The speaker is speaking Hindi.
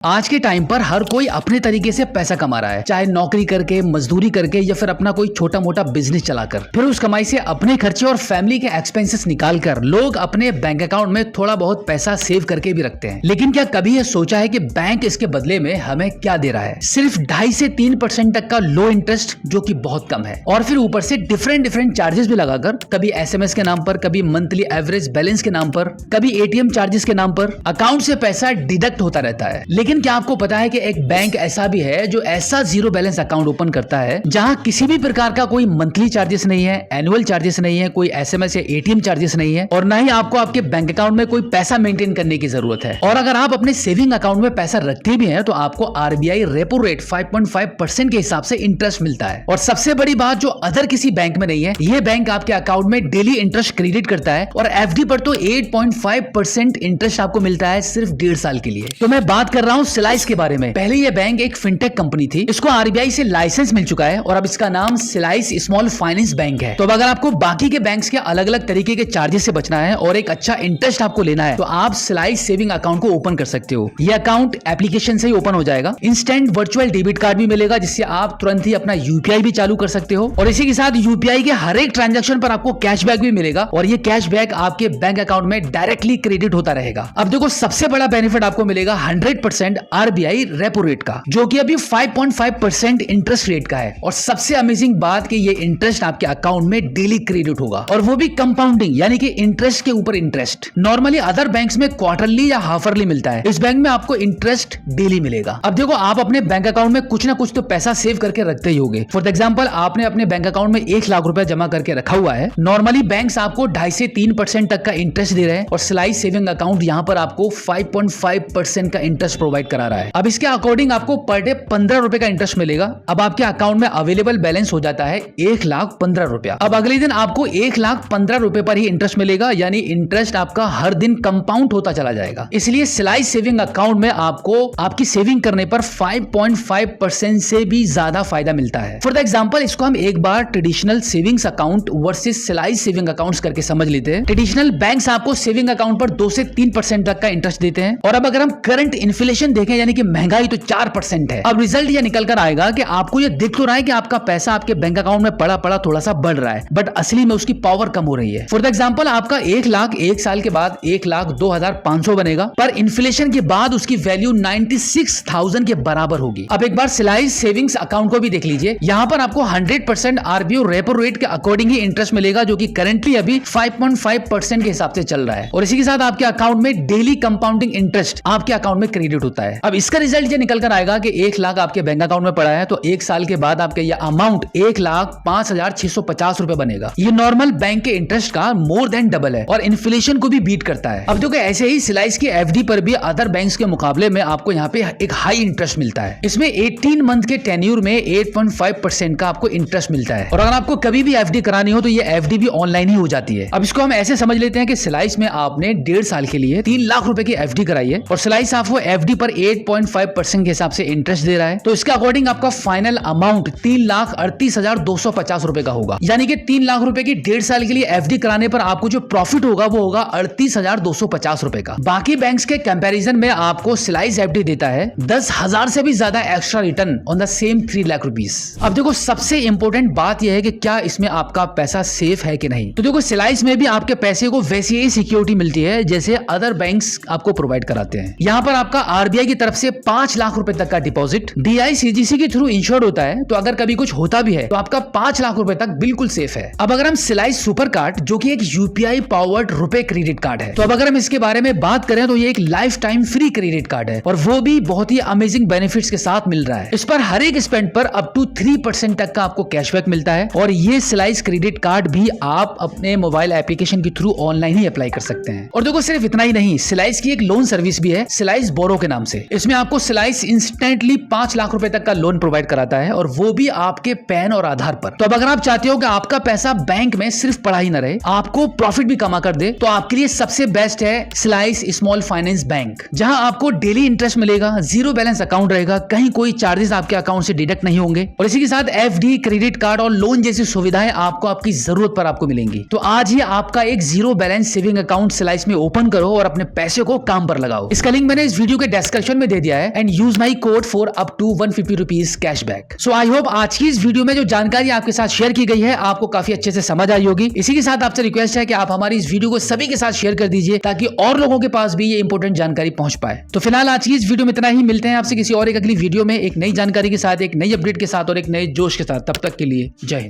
आज के टाइम पर हर कोई अपने तरीके से पैसा कमा रहा है, चाहे नौकरी करके, मजदूरी करके या फिर अपना कोई छोटा मोटा बिजनेस चलाकर। फिर उस कमाई से अपने खर्चे और फैमिली के एक्सपेंसेस निकालकर लोग अपने बैंक अकाउंट में थोड़ा बहुत पैसा सेव करके भी रखते हैं। लेकिन क्या कभी ये सोचा है कि बैंक इसके बदले में हमें क्या दे रहा है? सिर्फ 2.5 से 3% तक का लो इंटरेस्ट, जो कि बहुत कम है, और फिर ऊपर से डिफरेंट चार्जेस भी लगाकर, कभी SMS के नाम पर, कभी मंथली एवरेज बैलेंस के नाम पर, कभी ATM चार्जेस के नाम पर अकाउंट से पैसा डिडक्ट होता रहता है। लेकिन क्या आपको पता है कि एक बैंक ऐसा भी है जो ऐसा जीरो बैलेंस अकाउंट ओपन करता है जहां किसी भी प्रकार का कोई मंथली चार्जेस नहीं है, एनुअल चार्जेस नहीं है, कोई SMS या ATM चार्जेस नहीं है, और ना ही आपको आपके बैंक अकाउंट में कोई पैसा मेंटेन करने की जरूरत है। और अगर आप अपने सेविंग अकाउंट में पैसा रखते भी हैं तो आपको RBI रेपो रेट 5.5% के हिसाब से इंटरेस्ट मिलता है। और सबसे बड़ी बात जो अदर किसी बैंक में नहीं है, ये बैंक आपके अकाउंट में डेली इंटरेस्ट क्रेडिट करता है, और FD पर तो 8.5% इंटरेस्ट आपको मिलता है सिर्फ 1.5 साल के लिए। तो मैं बात कर रहा हूँ सिलाइस के बारे में। पहले ये बैंक एक फिनटेक कंपनी थी, इसको RBI से लाइसेंस मिल चुका है और अब इसका नाम सिलाइस स्मॉल फाइनेंस बैंक है। तो अगर आपको बाकी के बैंक्स के अलग अलग तरीके के चार्जेस से बचना है और एक अच्छा इंटरेस्ट आपको लेना है तो आप सिलाइस सेविंग अकाउंट को ओपन कर सकते हो। यह अकाउंट एप्लीकेशन से ही ओपन हो जाएगा। इंस्टेंट वर्चुअल डेबिट कार्ड भी मिलेगा जिससे आप तुरंत ही अपना UPI भी चालू कर सकते हो, और इसी के साथ UPI के हर एक ट्रांजैक्शन पर आपको कैशबैक भी मिलेगा, और ये कैशबैक आपके बैंक अकाउंट में डायरेक्टली क्रेडिट होता रहेगा। अब देखो, सबसे बड़ा बेनिफिट आपको मिलेगा 100% RBI रेपो रेट का, जो कि अभी 5.5% इंटरेस्ट रेट का है। और सबसे अमेजिंग बात कि ये इंटरेस्ट आपके अकाउंट में डेली क्रेडिट होगा, और वो भी कंपाउंडिंग, यानी कि इंटरेस्ट के ऊपर इंटरेस्ट। नॉर्मली अदर बैंक्स में क्वार्टरली या हाफरली मिलता है, इस बैंक में आपको इंटरेस्ट डेली मिलेगा। अब देखो, आप अपने बैंक अकाउंट में कुछ ना कुछ तो पैसा सेव करके रखते ही होगे। फॉर एग्जाम्पल, आपने अपने बैंक अकाउंट में 1 लाख रुपया जमा करके रखा हुआ है। नॉर्मली बैंक्स आपको 2.5 से 3% तक का इंटरेस्ट दे रहे हैं, और सिलाइस सेविंग अकाउंट यहाँ पर आपको 5.5% का इंटरेस्ट प्रोवाइड करा रहा है। अब इसके अकॉर्डिंग आपको पर डे 15 रुपए का इंटरेस्ट मिलेगा। अब आपके अकाउंट में अवेलेबल बैलेंस हो जाता है 1,15,000 रुपया। अब अगले दिन आपको 1,15,000 रुपए पर ही इंटरेस्ट मिलेगा, यानी इंटरेस्ट आपका हर दिन कंपाउंड होता चला जाएगा। इसलिए सिलाइस सेविंग अकाउंट में आपको आपकी सेविंग करने पर 5.5% से भी ज्यादा फायदा मिलता है। फॉर एग्जाम्पल, इसको हम एक बार traditional savings account versus Slice saving account करके समझ लेते हैं। ट्रेडिशनल बैंक्स आपको सेविंग अकाउंट पर 2 से 3% तक का इंटरेस्ट देते हैं, और अब अगर हम करंट इन्फ्लेशन देखें, यानी कि महंगाई, तो 4% है। अब रिजल्ट ये निकल कर आएगा कि आपको ये दिख तो रहा है कि आपका पैसा आपके बैंक अकाउंट में पड़ा थोड़ा सा बढ़ रहा है, बट असली में उसकी पावर कम हो रही है। फॉर एग्जांपल, आपका 1 लाख 1 साल के बाद 1,02,500 बनेगा, पर इन्फ्लेशन के बाद उसकी वैल्यू 96,000 के बराबर होगी। अब एक बार सिलाइस सेविंग्स अकाउंट को भी देख लीजिए। यहाँ पर आपको 100% RBI रेपो रेट के अकॉर्डिंग ही इंटरेस्ट मिलेगा, जो कि करंटली अभी 5.5% के हिसाब से चल रहा है, और इसी के साथ आपके अकाउंट में डेली कंपाउंडिंग इंटरेस्ट आपके अकाउंट में क्रेडिट होता है। अब इसका रिजल्ट ये निकल कर आएगा कि 1 लाख आपके बैंक अकाउंट में पड़ा है, तो 1 साल के बाद आपके ये अमाउंट 1,05,650 रुपए बनेगा। ये नॉर्मल बैंक के इंटरेस्ट का मोर देन डबल है, और इन्फ्लेशन को भी बीट करता है। अब देखो, ऐसे ही सिलाइस की FD पर भी अदर बैंक्स के मुकाबले में आपको यहाँ पे एक हाई इंटरेस्ट मिलता है। इसमें 18 मंथ के टेन्यूर में 8.5% का आपको इंटरेस्ट मिलता है, और अगर आपको कभी भी FD करानी हो तो ये FD भी ऑनलाइन ही हो जाती है। अब इसको हम ऐसे समझ लेते हैं कि सिलाइस में आपने 1.5 साल के लिए 3 लाख रुपए की FD कराई है, और सिलाइस आपको FD पर 8.5% के हिसाब से इंटरेस्ट दे रहा है, तो इसके अकॉर्डिंग आपका फाइनल अमाउंट 3,38,250 रुपए का होगा। यानी कि 3 लाख रुपए की 1.5 साल के लिए FD कराने पर आपको जो प्रॉफिट होगा वो होगा 38,250 रुपए का। बाकी बैंक्स के कंपैरिजन में आपको सिलाइस FD देता है 10,000 से भी ज्यादा extra return on the same 3 lakh rupees. अब देखो, सबसे इंपॉर्टेंट बात यह है कि क्या इसमें आपका पैसा सेफ है कि नहीं। तो देखो, सिलाइस में भी आपके पैसे को वैसी ही सिक्योरिटी मिलती है जैसे अदर बैंक्स आपको प्रोवाइड कराते हैं। यहाँ पर आपका RBI की तरफ से 5 लाख रुपए तक का डिपॉजिट DICGC के थ्रू इंश्योर्ड होता है, तो अगर कभी कुछ होता भी है तो आपका 5 लाख रुपए तक बिल्कुल सेफ है। अब अगर हम सिलाइस सुपर कार्ड, जो कि एक UPI पावर्ड रुपए क्रेडिट कार्ड है, तो अब अगर हम इसके बारे में बात करें तो ये एक life time free credit card है, और वो भी बहुत ही अमेजिंग बेनिफिट्स के साथ मिल रहा है। इस पर हर एक स्पेंड पर अप टू 3% तक का आपको कैशबैक मिलता है, और ये सिलाइस क्रेडिट कार्ड भी आप अपने मोबाइल एप्लीकेशन के थ्रू ऑनलाइन ही अप्लाई कर सकते हैं। और देखो, सिर्फ इतना ही नहीं, सिलाइस की एक लोन सर्विस भी है सिलाइस बोरो के नाम से। इसमें आपको सिलाइस इंस्टेंटली 5 लाख रुपए तक का लोन प्रोवाइड कराता है, और वो भी आपके पैन और आधार पर। तो अब अगर आप चाहते हो कि आपका पैसा बैंक में सिर्फ पड़ा ही न रहे, आपको प्रॉफिट भी कमा कर दे, तो आपके लिए सबसे बेस्ट है सिलाइस स्मॉल फाइनेंस बैंक, जहां आपको डेली इंटरेस्ट मिलेगा, जीरो बैलेंस अकाउंट रहेगा, कहीं कोई चार्जेस आपके अकाउंट से डिडक्ट नहीं होंगे, और इसी के साथ FD, क्रेडिट कार्ड और लोन जैसी सुविधाएं आपको आपकी जरूरत पर आपको मिलेंगी। तो आज ही आपका एक zero balance saving account slice में ओपन करो और अपने पैसे को काम पर लगाओ। इसका लिंक मैंने इस वीडियो के डिस्क्रिप्शन में दे दिया है and use my code for up to 150 rupees cashback. So I hope आज की इस वीडियो में जो जानकारी आपके साथ शेयर की गई है आपको काफी अच्छे से समझ आई होगी। इसी के साथ आपसे रिक्वेस्ट है कि आप हमारी इस वीडियो को सभी के साथ शेयर कर दीजिए ताकि और लोगों के पास भी ये इंपॉर्टेंट जानकारी पहुंच पाए। तो फिलहाल आज की इस वीडियो में इतना ही, मिलते हैं आपसे किसी और एक अगली वीडियो में एक नई जानकारी के साथ, एक नई अपडेट के साथ और एक नए जोश के साथ। तब तक के लिए जय हिंद।